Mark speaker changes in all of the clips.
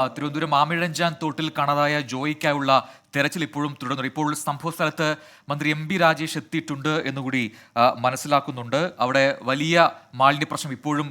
Speaker 1: തിരുവനന്തപുരം മാമിഴഞ്ചാൻ തോട്ടിൽ കാണാതായ ജോയിക്കായുള്ള തെരച്ചിൽ ഇപ്പോഴും തുടരുന്നു. ഇപ്പോൾ സംഭവ സ്ഥലത്ത് മന്ത്രി എം.ബി. രാജേഷ് എത്തിയിട്ടുണ്ട് എന്നുകൂടി മനസ്സിലാക്കുന്നുണ്ട്. അവിടെ വലിയ മാലിന്യ പ്രശ്നം ഇപ്പോഴും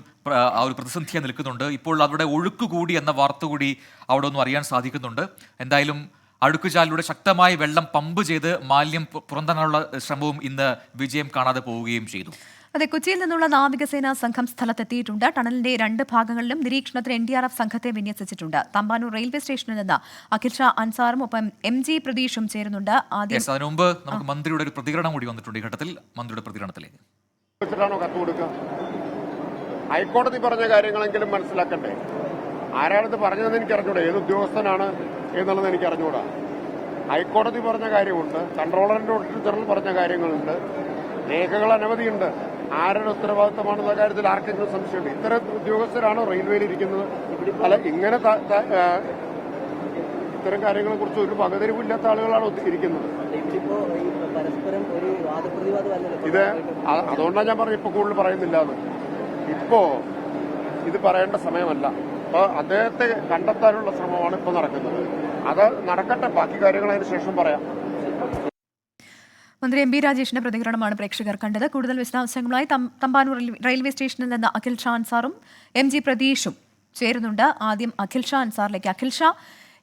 Speaker 1: ആ ഒരു പ്രതിസന്ധിയായി നിൽക്കുന്നുണ്ട്. ഇപ്പോൾ അവിടെ ഒഴുക്ക് കൂടി എന്ന വാർത്ത കൂടി അവിടെ ഒന്നും അറിയാൻ സാധിക്കുന്നുണ്ട്. എന്തായാലും അഴുക്കുചാലിലൂടെ ശക്തമായ വെള്ളം പമ്പ് ചെയ്ത് മാലിന്യം പുറന്തള്ളാനുള്ള ശ്രമവും ഇന്ന് വിജയം കാണാതെ പോവുകയും ചെയ്തു.
Speaker 2: അതെ, കൊച്ചിയിൽ നിന്നുള്ള നാവികസേനാ സംഘം സ്ഥലത്തെത്തിയിട്ടുണ്ട്. ടണലിന്റെ 2 ഭാഗങ്ങളിലും നിരീക്ഷണത്തിന് NDRF സംഘത്തെ വിന്യസിച്ചിട്ടുണ്ട്. തമ്പാനൂർ റെയിൽവേ സ്റ്റേഷനിൽ നിന്ന് അഖിൽ ഷാ അൻസാറും ഒപ്പം MG പ്രതീഷും ചേരുന്നുണ്ട്.
Speaker 1: അതിനു മുമ്പ് നമുക്ക് മന്ത്രിയുടെ ഒരു പ്രതികരണം കൂടി വന്നിട്ടുണ്ട്. ഈ ഘട്ടത്തിൽ മന്ത്രിയുടെ പ്രതികരണത്തിലേക്ക്.
Speaker 3: ഹൈക്കോടതി പറഞ്ഞ കാര്യങ്ങളെങ്കിലും മനസ്സിലാക്കണ്ടേ? ആരാണിത് പറഞ്ഞതെന്ന് എനിക്ക് അറിഞ്ഞൂടാ, ഏത് ഉദ്യോഗസ്ഥനാണ് എന്നുള്ളത് എനിക്ക് അറിഞ്ഞൂടാ. ഹൈക്കോടതി പറഞ്ഞ കാര്യമുണ്ട്, കൺട്രോളറിന്റെ ഓഡിറ്റർ ജനറൽ പറഞ്ഞ കാര്യങ്ങളുണ്ട്, രേഖകൾ അനവധിയുണ്ട്. ആരുടെ ഉത്തരവാദിത്തമാണെന്ന കാര്യത്തിൽ ആർക്കെങ്കിലും സംശയമുണ്ട്? ഇത്തരം ഉദ്യോഗസ്ഥരാണോ റെയിൽവേയിൽ ഇരിക്കുന്നത്? അല്ല, ഇങ്ങനെ ഇത്തരം കാര്യങ്ങളെ കുറിച്ച് ഒരു പകതിരിവില്ലാത്ത ആളുകളാണ് ഇരിക്കുന്നത്. ഇത് അതുകൊണ്ടാണ് ഞാൻ പറഞ്ഞു ഇപ്പൊ കൂടുതൽ പറയുന്നില്ല എന്ന്. ഇപ്പോ ഇത് പറയേണ്ട സമയമല്ല. അപ്പൊ അദ്ദേഹത്തെ കണ്ടെത്താനുള്ള ശ്രമമാണ് ഇപ്പൊ നടക്കുന്നത്. അത് നടക്കട്ടെ, ബാക്കി കാര്യങ്ങൾ അതിന് ശേഷം പറയാം.
Speaker 2: മന്ത്രി എം.ബി. രാജേഷിന്റെ പ്രതികരണമാണ് പ്രേക്ഷകർ കണ്ടത്. കൂടുതൽ വിശദാംശങ്ങളുമായി തമ്പാനൂർ റെയിൽവേ സ്റ്റേഷനിൽ നിന്ന് അഖിൽ ഷാ അൻസാറും MG പ്രതീഷും ചേരുന്നുണ്ട്. ആദ്യം അഖിൽ ഷാ അൻസാറിലേക്ക്. അഖിൽ ഷാ,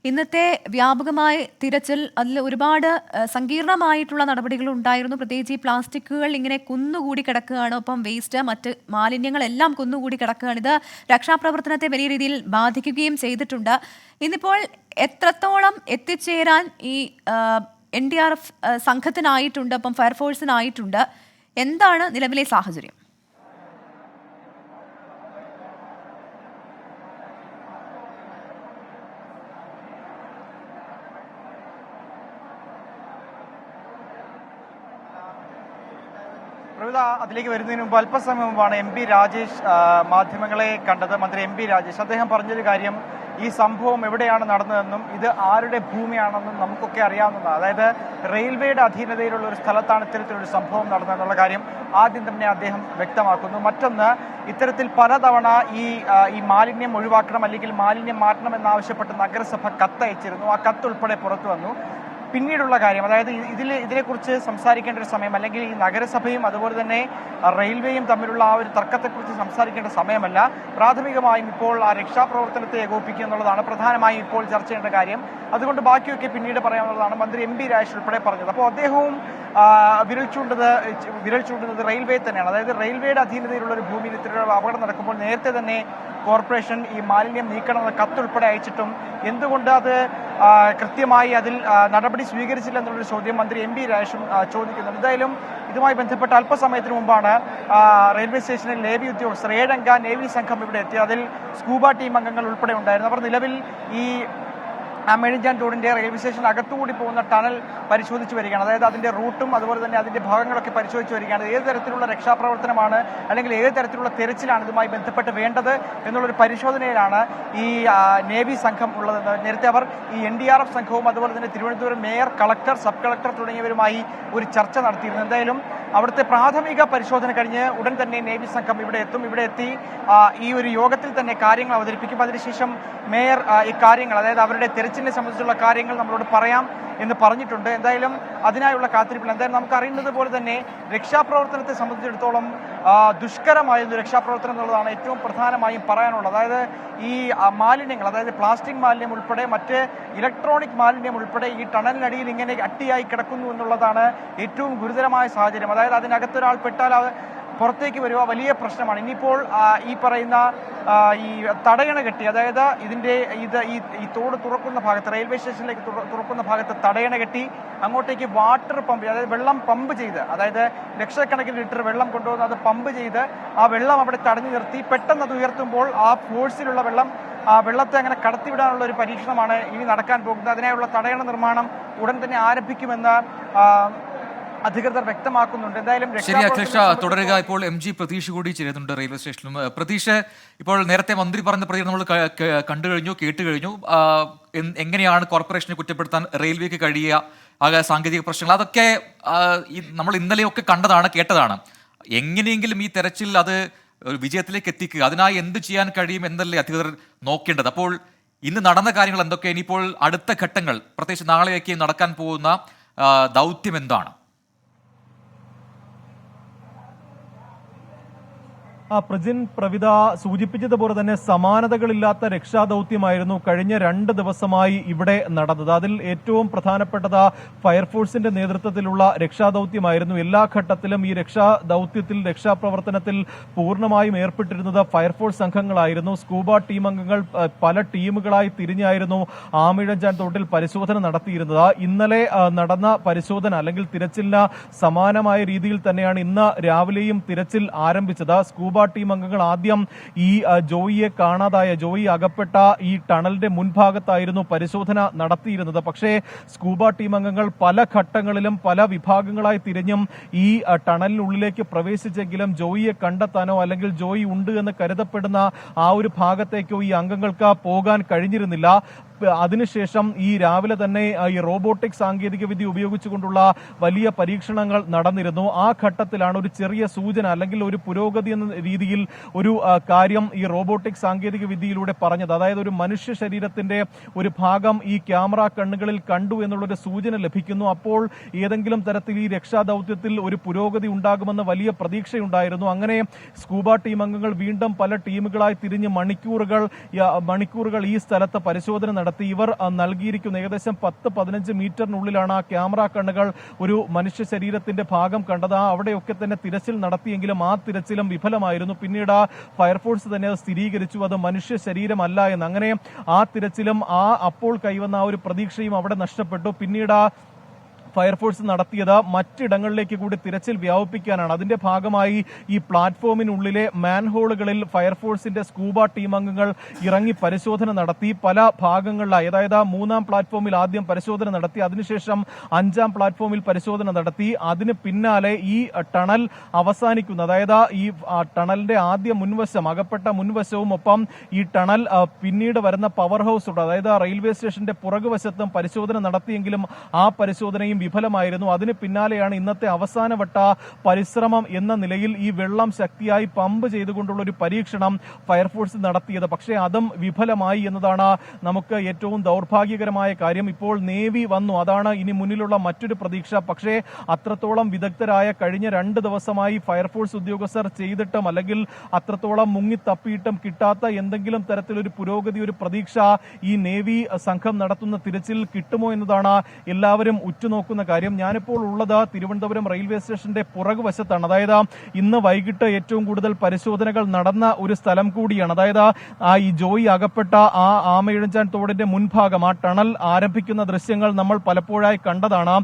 Speaker 2: ഇന്നത്തെ വ്യാപകമായ തിരച്ചിൽ അതിൽ ഒരുപാട് സങ്കീർണമായിട്ടുള്ള നടപടികൾ ഉണ്ടായിരുന്നു. പ്രത്യേകിച്ച് ഈ പ്ലാസ്റ്റിക്കുകൾ ഇങ്ങനെ കുന്നുകൂടി കിടക്കുകയാണ്, ഒപ്പം വേസ്റ്റ്, മറ്റ് മാലിന്യങ്ങളെല്ലാം കുന്നുകൂടി കിടക്കുകയാണ്. ഇത് രക്ഷാപ്രവർത്തനത്തെ വലിയ രീതിയിൽ ബാധിക്കുകയും ചെയ്തിട്ടുണ്ട്. ഇന്നിപ്പോൾ എത്രത്തോളം എത്തിച്ചേരാൻ ഈ NDRF സംഘത്തിനായിട്ടുണ്ട്, ഒപ്പം ഫയർഫോഴ്സിനായിട്ടുണ്ട്? എന്താണ് നിലവിലെ സാഹചര്യം?
Speaker 4: പ്രവിത, അതിലേക്ക് വരുന്നതിന് മുമ്പ് അല്പസമയം മുമ്പാണ് MB രാജേഷ് മാധ്യമങ്ങളെ കണ്ടത്. മന്ത്രി MB രാജേഷ് അദ്ദേഹം പറഞ്ഞൊരു കാര്യം, ഈ സംഭവം എവിടെയാണ് നടന്നതെന്നും ഇത് ആരുടെ ഭൂമിയാണെന്നും നമുക്കൊക്കെ അറിയാവുന്നതാണ്. അതായത് റെയിൽവേയുടെ അധീനതയിലുള്ള ഒരു സ്ഥലത്താണ് ഇത്തരത്തിലൊരു സംഭവം നടന്നതെന്നുള്ള കാര്യം ആദ്യം തന്നെ അദ്ദേഹം വ്യക്തമാക്കുന്നു. മറ്റൊന്ന്, ഇത്തരത്തിൽ പലതവണ ഈ മാലിന്യം ഒഴിവാക്കണം അല്ലെങ്കിൽ മാലിന്യം മാറ്റണം എന്നാവശ്യപ്പെട്ട് നഗരസഭ കത്തയച്ചിരുന്നു. ആ കത്ത് ഉൾപ്പെടെ പുറത്തു വന്നു. പിന്നീടുള്ള കാര്യം, അതായത് ഇതിനെക്കുറിച്ച് സംസാരിക്കേണ്ട ഒരു സമയം, അല്ലെങ്കിൽ ഈ നഗരസഭയും അതുപോലെ തന്നെ റെയിൽവേയും തമ്മിലുള്ള ആ ഒരു തർക്കത്തെക്കുറിച്ച് സംസാരിക്കേണ്ട സമയമല്ല. പ്രാഥമികമായും ഇപ്പോൾ ആ രക്ഷാപ്രവർത്തനത്തെ ഏകോപിപ്പിക്കുക എന്നുള്ളതാണ് പ്രധാനമായും ഇപ്പോൾ ചർച്ച ചെയ്യേണ്ട കാര്യം. അതുകൊണ്ട് ബാക്കിയൊക്കെ പിന്നീട് പറയാനുള്ളതാണ്. മന്ത്രി MB രാജേഷ് ഉൾപ്പെടെ പറഞ്ഞത്. അപ്പോൾ അദ്ദേഹവും വിരൽ ചൂണ്ടുന്നത് റെയിൽവേ തന്നെയാണ്. അതായത് റെയിൽവേയുടെ അധീനതയിലുള്ള ഒരു ഭൂമിയിൽ ഇത്തരം അപകടം നടക്കുമ്പോൾ നേരത്തെ തന്നെ കോർപ്പറേഷൻ ഈ മാലിന്യം നീക്കണമെന്ന കത്തുൾപ്പെടെ അയച്ചിട്ടും എന്തുകൊണ്ട് അത് കൃത്യമായി അതിൽ നടപടി സ്വീകരിച്ചില്ല എന്നുള്ളൊരു ചോദ്യം മന്ത്രി MB രാജേഷും ചോദിക്കുന്നുണ്ട്. എന്തായാലും ഇതുമായി ബന്ധപ്പെട്ട അല്പസമയത്തിന് മുമ്പാണ് റെയിൽവേ സ്റ്റേഷനിൽ നേവി ഉദ്യോഗസ്ഥർ 7 അംഗ നേവി സംഘം ഇവിടെ എത്തി. അതിൽ സ്കൂബ ടീം അംഗങ്ങൾ ഉൾപ്പെടെ ഉണ്ടായിരുന്നു. അവർ നിലവിൽ ഈ മേഴിഞ്ചാൻ തോടിന്റെ റെയിൽവേ സ്റ്റേഷൻ അകത്തുകൂടി പോകുന്ന ടണൽ പരിശോധിച്ച് വരികയാണ്. അതായത് അതിന്റെ റൂട്ടും അതുപോലെ തന്നെ അതിന്റെ ഭാഗങ്ങളൊക്കെ പരിശോധിച്ച് വരികയാണ്. ഏത് തരത്തിലുള്ള രക്ഷാപ്രവർത്തനമാണ് അല്ലെങ്കിൽ ഏത് തരത്തിലുള്ള തെരച്ചിലാണ് ഇതുമായി ബന്ധപ്പെട്ട് വേണ്ടത് എന്നുള്ളൊരു പരിശോധനയിലാണ് ഈ നേവി സംഘം ഉള്ളതെന്ന്. നേരത്തെ അവർ ഈ NDRF സംഘവും അതുപോലെ തന്നെ Thiruvananthapuram mayor, collector, sub collector തുടങ്ങിയവരുമായി ഒരു ചർച്ച നടത്തിയിരുന്നു. എന്തായാലും അവിടുത്തെ പ്രാഥമിക പരിശോധന കഴിഞ്ഞ് ഉടൻ തന്നെ നേവി സംഘം ഇവിടെ എത്തും. ഇവിടെ എത്തി ഈ ഒരു യോഗത്തിൽ തന്നെ കാര്യങ്ങൾ അവതരിപ്പിക്കും. അതിനുശേഷം മേയർ ഈ കാര്യങ്ങൾ, അതായത് അവരുടെ തെരച്ചിലിനെ സംബന്ധിച്ചുള്ള കാര്യങ്ങൾ നമ്മളോട് പറയാം എന്ന് പറഞ്ഞിട്ടുണ്ട്. എന്തായാലും അതിനായുള്ള കാത്തിരിപ്പിൽ. എന്തായാലും നമുക്ക് അറിയുന്നത് പോലെ തന്നെ രക്ഷാപ്രവർത്തനത്തെ സംബന്ധിച്ചിടത്തോളം ദുഷ്കരമായിരുന്നു രക്ഷാപ്രവർത്തനം എന്നുള്ളതാണ് ഏറ്റവും പ്രധാനമായും പറയാനുള്ളത്. അതായത് ഈ മാലിന്യങ്ങൾ, അതായത് പ്ലാസ്റ്റിക് മാലിന്യം ഉൾപ്പെടെ മറ്റ് ഇലക്ട്രോണിക് മാലിന്യം ഉൾപ്പെടെ ഈ ടണലിനടിയിൽ ഇങ്ങനെ അട്ടിയായി കിടക്കുന്നു എന്നുള്ളതാണ് ഏറ്റവും ഗുരുതരമായ സാഹചര്യം. അതായത് അതിനകത്തൊരാൾ പെട്ടാൽ പുറത്തേക്ക് വരിക വലിയ പ്രശ്നമാണ്. ഇനിയിപ്പോൾ ഈ പറയുന്ന ഈ തടയണ കെട്ടി, അതായത് ഈ തോട് തുറക്കുന്ന ഭാഗത്ത്, റെയിൽവേ സ്റ്റേഷനിലേക്ക് തുറക്കുന്ന ഭാഗത്ത് തടയണ കെട്ടി അങ്ങോട്ടേക്ക് വാട്ടർ പമ്പ്, അതായത് വെള്ളം പമ്പ് ചെയ്ത്, അതായത് ലക്ഷക്കണക്കിന് ലിറ്റർ വെള്ളം കൊണ്ടുവന്ന് അത് പമ്പ് ചെയ്ത് ആ വെള്ളം അവിടെ തടഞ്ഞു നിർത്തി പെട്ടെന്ന് അത് ഉയർത്തുമ്പോൾ ആ ഫോഴ്സിലുള്ള വെള്ളത്തെ അങ്ങനെ കടത്തിവിടാനുള്ള ഒരു പരീക്ഷണമാണ് ഇനി നടക്കാൻ പോകുന്നത്. അതിനായുള്ള തടയണ നിർമ്മാണം ഉടൻ തന്നെ ആരംഭിക്കുമെന്ന് അധികൃതർ വ്യക്തമാക്കുന്നുണ്ട്. എന്തായാലും
Speaker 1: ശരി അഖിലേഷ്, തുടരുക. ഇപ്പോൾ MG പ്രതീഷ് കൂടി ചേരുന്നുണ്ട് റെയിൽവേ സ്റ്റേഷനിലും. പ്രതീഷ്, ഇപ്പോൾ നേരത്തെ മന്ത്രി പറഞ്ഞ പ്രതികരണം നമ്മൾ കണ്ടു കഴിഞ്ഞു, കേട്ട് കഴിഞ്ഞു. എങ്ങനെയാണ് കോർപ്പറേഷനെ കുറ്റപ്പെടുത്താൻ റെയിൽവേക്ക് കഴിയുക, സാങ്കേതിക പ്രശ്നങ്ങൾ, അതൊക്കെ നമ്മൾ ഇന്നലെയൊക്കെ കണ്ടതാണ്, കേട്ടതാണ്. എങ്ങനെയെങ്കിലും ഈ തെരച്ചിൽ അത് വിജയത്തിലേക്ക് എത്തിക്കുക, അതിനായി എന്ത് ചെയ്യാൻ കഴിയും എന്നല്ലേ അധികൃതർ നോക്കേണ്ടത്. അപ്പോൾ ഇന്ന് നടന്ന കാര്യങ്ങൾ എന്തൊക്കെ, ഇനിയിപ്പോൾ അടുത്ത ഘട്ടങ്ങൾ, പ്രത്യേകിച്ച് നാളെയൊക്കെ നടക്കാൻ പോകുന്ന ദൗത്യം എന്താണ്?
Speaker 5: പ്രജിൻ, പ്രവിത സൂചിപ്പിച്ചതുപോലെ തന്നെ സമാനതകളില്ലാത്ത രക്ഷാദൗത്യമായിരുന്നു കഴിഞ്ഞ 2 ദിവസമായി ഇവിടെ നടന്നത്. അതിൽ ഏറ്റവും പ്രധാനപ്പെട്ടത് ഫയർഫോഴ്സിന്റെ നേതൃത്വത്തിലുള്ള രക്ഷാദൗത്യമായിരുന്നു. എല്ലാ ഘട്ടത്തിലും ഈ രക്ഷാദൗത്യത്തിൽ, രക്ഷാപ്രവർത്തനത്തിൽ പൂർണ്ണമായും ഏർപ്പെട്ടിരുന്നത് ഫയർഫോഴ്സ് സംഘങ്ങളായിരുന്നു. സ്കൂബ ടീം അംഗങ്ങൾ പല ടീമുകളായി തിരിഞ്ഞായിരുന്നു ആമിഴഞ്ചാൻ തോട്ടിൽ പരിശോധന നടത്തിയിരുന്നത്. ഇന്നലെ നടന്ന പരിശോധന അല്ലെങ്കിൽ തിരച്ചിലിന് സമാനമായ രീതിയിൽ തന്നെയാണ് ഇന്ന് രാവിലെയും തിരച്ചിൽ ആരംഭിച്ചത്. സ്കൂബ ടീം അംഗങ്ങൾ ആദ്യം ഈ ജോയിയെ കാണാതായ, ജോയി അകപ്പെട്ട ഈ ടണലിന്റെ മുൻഭാഗത്തായിരുന്നു പരിശോധന നടത്തിയിരുന്നത്. പക്ഷേ സ്കൂബ ടീം അംഗങ്ങൾ പല ഘട്ടങ്ങളിലും പല വിഭാഗങ്ങളായി തിരിഞ്ഞും ഈ ടണലിനുള്ളിലേക്ക് പ്രവേശിച്ചെങ്കിലും ജോയിയെ കണ്ടെത്താനോ അല്ലെങ്കിൽ ജോയി ഉണ്ട് എന്ന് കരുതപ്പെടുന്ന ആ ഒരു ഭാഗത്തേക്കോ ഈ അംഗങ്ങൾക്ക് പോകാൻ കഴിഞ്ഞിരുന്നില്ല. അതിനുശേഷം ഈ രാവിലെ തന്നെ ഈ റോബോട്ടിക് സാങ്കേതിക വിദ്യ ഉപയോഗിച്ചുകൊണ്ടുള്ള വലിയ പരീക്ഷണങ്ങൾ നടന്നിരുന്നു. ആ ഘട്ടത്തിലാണ് ഒരു ചെറിയ സൂചന അല്ലെങ്കിൽ ഒരു പുരോഗതി എന്ന രീതിയിൽ ഒരു കാര്യം ഈ റോബോട്ടിക് സാങ്കേതിക വിദ്യയിലൂടെ പറഞ്ഞത്. അതായത് ഒരു മനുഷ്യ ശരീരത്തിന്റെ ഒരു ഭാഗം ഈ ക്യാമറ കണ്ണുകളിൽ കണ്ടു എന്നുള്ളൊരു സൂചന ലഭിക്കുന്നു. അപ്പോൾ ഏതെങ്കിലും തരത്തിൽ ഈ രക്ഷാദൌത്യത്തിൽ ഒരു പുരോഗതി ഉണ്ടാകുമെന്ന് വലിയ പ്രതീക്ഷയുണ്ടായിരുന്നു. അങ്ങനെ സ്കൂബ ടീം അംഗങ്ങൾ വീണ്ടും പല ടീമുകളായി തിരിഞ്ഞ് മണിക്കൂറുകൾ ഈ സ്ഥലത്ത് പരിശോധന നടത്തി. ഇവർ നൽകിയിരിക്കുന്ന ഏകദേശം 10-15 മീറ്ററിനുള്ളിലാണ് ആ ക്യാമറ കണ്ണുകൾ ഒരു മനുഷ്യ ശരീരത്തിന്റെ ഭാഗം കണ്ടത്. അവിടെയൊക്കെ തന്നെ തിരച്ചിൽ നടത്തിയെങ്കിലും ആ തിരച്ചിലും വിഫലമായിരുന്നു. പിന്നീട് ഫയർഫോഴ്സ് തന്നെ അത് സ്ഥിരീകരിച്ചു, അത് മനുഷ്യ ശരീരമല്ല എന്ന്. അങ്ങനെ ആ തിരച്ചിലും അപ്പോൾ കൈവന്ന ആ ഒരു പ്രതീക്ഷയും അവിടെ നഷ്ടപ്പെട്ടു. പിന്നീട് ഫയർഫോഴ്സ് നടത്തിയത് മറ്റിടങ്ങളിലേക്ക് കൂടി തിരച്ചിൽ വ്യാപിപ്പിക്കാനാണ്. അതിന്റെ ഭാഗമായി ഈ പ്ലാറ്റ്ഫോമിനുള്ളിലെ മാൻഹോളുകളിൽ ഫയർഫോഴ്സിന്റെ സ്കൂബ ടീം അംഗങ്ങൾ ഇറങ്ങി പരിശോധന നടത്തി. പല ഭാഗങ്ങളിലായി, അതായത് 3-ാം പ്ലാറ്റ്ഫോമിൽ ആദ്യം പരിശോധന നടത്തി, അതിനുശേഷം 5-ാം പ്ലാറ്റ്ഫോമിൽ പരിശോധന നടത്തി. അതിന് പിന്നാലെ ഈ ടണൽ അവസാനിക്കുന്ന, അതായത് ഈ ടണലിന്റെ ആദ്യ മുൻവശം, അകപ്പെട്ട മുൻവശവും ഒപ്പം ഈ ടണൽ പിന്നീട് വരുന്ന പവർ ഹൗസ് ഉണ്ട്, അതായത് റെയിൽവേ സ്റ്റേഷന്റെ പുറകുവശത്തും പരിശോധന നടത്തിയെങ്കിലും ആ പരിശോധനയും വിഫലമായിരുന്നു. അതിന് പിന്നാലെയാണ് ഇന്നത്തെ അവസാനവട്ട പരിശ്രമം എന്ന നിലയിൽ ഈ വെള്ളം ശക്തിയായി പമ്പ് ചെയ്തുകൊണ്ടുള്ള ഒരു പരീക്ഷണം ഫയർഫോഴ്സ് നടത്തിയത്. പക്ഷേ അതും വിഫലമായി എന്നതാണ് നമുക്ക് ഏറ്റവും ദൗർഭാഗ്യകരമായ കാര്യം. ഇപ്പോൾ നേവി വന്നു, അതാണ് ഇനി മുന്നിലുള്ള മറ്റൊരു പ്രതീക്ഷ. പക്ഷേ അത്രത്തോളം വിദഗ്ധരായ കഴിഞ്ഞ 2 ദിവസമായി ഫയർഫോഴ്സ് ഉദ്യോഗസ്ഥർ ചെയ്തിട്ടും അല്ലെങ്കിൽ അത്രത്തോളം മുങ്ങിത്തപ്പിയിട്ടും കിട്ടാത്ത എന്തെങ്കിലും തരത്തിലൊരു പുരോഗതി, ഒരു പ്രതീക്ഷ ഈ നേവി സംഘം നടത്തുന്ന തിരച്ചിൽ കിട്ടുമോ എന്നതാണ് എല്ലാവരും ഉറ്റുനോക്കുന്നത് കാര്യം. ഞാനിപ്പോൾ ഉള്ളത് തിരുവനന്തപുരം റെയിൽവേ സ്റ്റേഷന്റെ പുറകുവശത്താണ്. അതായത് ഇന്ന് വൈകിട്ട് ഏറ്റവും കൂടുതൽ പരിശോധനകൾ നടന്ന ഒരു സ്ഥലം കൂടിയാണ്. അതായത് ഈ ജോയി അകപ്പെട്ട ആ ആമയിഴഞ്ചാൻ തോടിന്റെ മുൻഭാഗം, ആ ടണൽ ആരംഭിക്കുന്ന ദൃശ്യങ്ങൾ നമ്മൾ പലപ്പോഴായി കണ്ടതാണ്.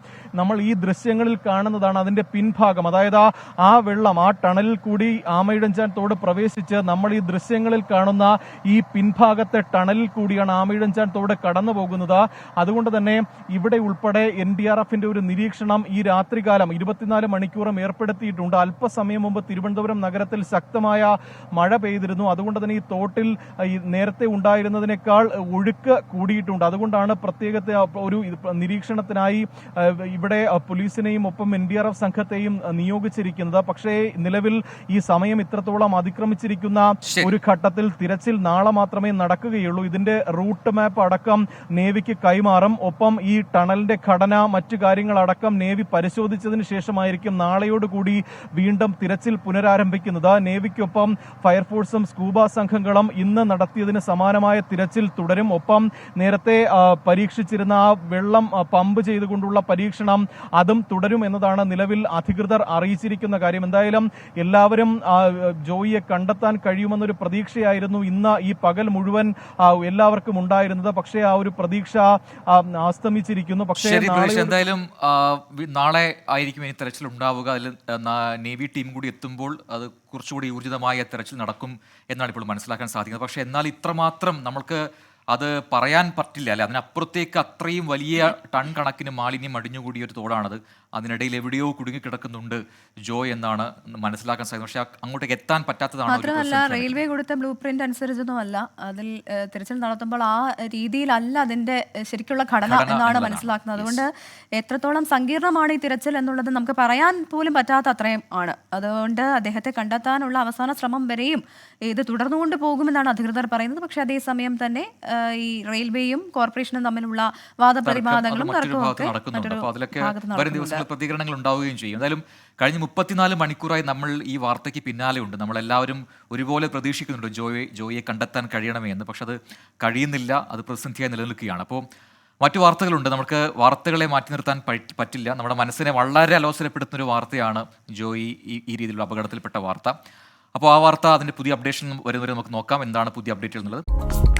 Speaker 5: നമ്മൾ ഈ ദൃശ്യങ്ങളിൽ കാണുന്നതാണ് അതിന്റെ പിൻഭാഗം. അതായത് ആ വെള്ളം ആ ടണലിൽ കൂടി ആമയിഴഞ്ചാൻ തോട് പ്രവേശിച്ച് നമ്മൾ ഈ ദൃശ്യങ്ങളിൽ കാണുന്ന ഈ പിൻഭാഗത്തെ ടണലിൽ കൂടിയാണ് ആമയിഴഞ്ചാൻ തോട് കടന്നു പോകുന്നത്. അതുകൊണ്ട് തന്നെ ഇവിടെ ഉൾപ്പെടെ NDRF ഒരു നിരീക്ഷണം ഈ രാത്രികാലം 24 മണിക്കൂറും ഏർപ്പെടുത്തിയിട്ടുണ്ട്. അല്പസമയം മുമ്പ് തിരുവനന്തപുരം നഗരത്തിൽ ശക്തമായ മഴ പെയ്തിരുന്നു. അതുകൊണ്ട് തന്നെ ഈ തോട്ടിൽ നേരത്തെ ഉണ്ടായിരുന്നതിനേക്കാൾ ഒഴുക്ക് കൂടിയിട്ടുണ്ട്. അതുകൊണ്ടാണ് പ്രത്യേകത്തെ ഒരു നിരീക്ഷണത്തിനായി ഇവിടെ പോലീസിനെയും ഒപ്പം NDRF സംഘത്തെയും നിയോഗിച്ചിരിക്കുന്നത്. പക്ഷേ നിലവിൽ ഈ സമയം ഇത്രത്തോളം അതിക്രമിച്ചിരിക്കുന്ന ഒരു ഘട്ടത്തിൽ തിരച്ചിൽ നാളെ മാത്രമേ നടക്കുകയുള്ളൂ. ഇതിന്റെ റൂട്ട് മാപ്പ് അടക്കം നേവിക്ക് കൈമാറും. ഒപ്പം ഈ ടണലിന്റെ ഘടന, മറ്റു കാര്യങ്ങളടക്കം നേവി പരിശോധിച്ചതിന് ശേഷമായിരിക്കും നാളെയോടുകൂടി വീണ്ടും തിരച്ചിൽ പുനരാരംഭിക്കുന്നത്. നേവിക്കൊപ്പം ഫയർഫോഴ്സും സ്കൂബ സംഘങ്ങളും ഇന്ന് നടത്തിയതിന് സമാനമായ തിരച്ചിൽ തുടരും. ഒപ്പം നേരത്തെ പരീക്ഷിച്ചിരുന്ന ആ വെള്ളം പമ്പ് ചെയ്തുകൊണ്ടുള്ള പരീക്ഷണം അതും തുടരും എന്നതാണ് നിലവിൽ അധികൃതർ അറിയിച്ചിരിക്കുന്ന കാര്യം. എന്തായാലും എല്ലാവരും ജോയിയെ കണ്ടെത്താൻ കഴിയുമെന്നൊരു പ്രതീക്ഷയായിരുന്നു ഇന്ന് ഈ പകൽ മുഴുവൻ എല്ലാവർക്കും ഉണ്ടായിരുന്നത്. പക്ഷേ ആ ഒരു പ്രതീക്ഷ അസ്തമിച്ചിരിക്കുന്നു. പക്ഷേ
Speaker 1: എന്തായാലും നാളെ ആയിരിക്കും ഇനി തെരച്ചിൽ ഉണ്ടാവുക. അതിൽ നേവി ടീം കൂടി എത്തുമ്പോൾ അത് കുറച്ചുകൂടി ഊർജിതമായ തെരച്ചിൽ നടക്കും എന്നാണ് ഇപ്പോൾ മനസ്സിലാക്കാൻ സാധിക്കുന്നത്. പക്ഷേ എന്നാൽ ഇത്രമാത്രം നമ്മൾക്ക് അത് പറയാൻ പറ്റില്ല അല്ലെ. അതിനപ്പുറത്തേക്ക് അത്രയും വലിയ ടൺ കണക്കിന് മാലിന്യം അടിഞ്ഞുകൂടിയ ഒരു തോടാണത്. അതിനിടയിൽ എവിടെയോ കുടുങ്ങിക്കിടക്കുന്നുണ്ട് ജോയ് എന്നാണ് മനസ്സിലാക്കാൻ സാധിക്കുന്നത്. പക്ഷെ അങ്ങോട്ടേക്ക് എത്താൻ പറ്റാത്തതാണ്.
Speaker 2: മാത്രമല്ല റെയിൽവേ കൊടുത്ത ബ്ലൂ പ്രിന്റ് അനുസരിച്ചൊന്നുമല്ല അതിൽ തിരച്ചിൽ നടത്തുമ്പോൾ ആ രീതിയിലല്ല അതിന്റെ ശരിക്കുള്ള ഘടന എന്നാണ് മനസ്സിലാക്കുന്നത്. അതുകൊണ്ട് എത്രത്തോളം സങ്കീർണമാണ് ഈ തിരച്ചിൽ എന്നുള്ളത് നമുക്ക് പറയാൻ പോലും പറ്റാത്ത അത്രയും ആണ്. അതുകൊണ്ട് അദ്ദേഹത്തെ കണ്ടെത്താനുള്ള അവസാന ശ്രമം വരെയും ഇത് തുടർന്നുകൊണ്ട് പോകുമെന്നാണ് അധികൃതർ പറയുന്നത്. പക്ഷെ അതേസമയം തന്നെ ഈ റെയിൽവേയും കോർപ്പറേഷനും തമ്മിലുള്ള വാദപ്രതിവാദങ്ങളും
Speaker 1: മറ്റൊരു
Speaker 2: തർക്കവും
Speaker 1: ഭാഗത്ത്
Speaker 2: ഒക്കെ
Speaker 1: നടക്കുന്നുണ്ട്.
Speaker 2: മറ്റൊരു
Speaker 1: അപ്പോൾ അതിലൊക്കെ
Speaker 2: ഭാഗത്ത്
Speaker 1: വരും
Speaker 2: നടക്കുന്നുണ്ട്.
Speaker 1: ദിവസങ്ങളിൽ പ്രതികരണങ്ങൾ ഉണ്ടാവുകയും ചെയ്യും. എന്തായാലും കഴിഞ്ഞ 34 മണിക്കൂറായി നമ്മൾ ഈ വാർത്തയ്ക്ക് പിന്നാലെ ഉണ്ട്. നമ്മളെല്ലാവരും ഒരുപോലെ പ്രതീക്ഷിക്കുന്നുണ്ട് ജോയിയെ കണ്ടെത്താൻ കഴിയണമേ എന്ന്. പക്ഷെ അത് കഴിയുന്നില്ല, അത് പ്രതിസന്ധിയായി നിലനിൽക്കുകയാണ്. അപ്പോൾ മറ്റു വാർത്തകളുണ്ട്. നമുക്ക് വാർത്തകളെ മാറ്റി നിർത്താൻ പറ്റില്ല. നമ്മുടെ മനസ്സിനെ വളരെ അലോസരപ്പെടുത്തുന്ന ഒരു വാർത്തയാണ് ജോയി ഈ രീതിയിലുള്ള അപകടത്തിൽപ്പെട്ട വാർത്ത. അപ്പോൾ ആ വാർത്ത അതിൻ്റെ പുതിയ അപ്ഡേഷൻ വരുന്നവരെ നമുക്ക് നോക്കാം എന്താണ് പുതിയ അപ്ഡേറ്റുകൾ എന്നുള്ളത്.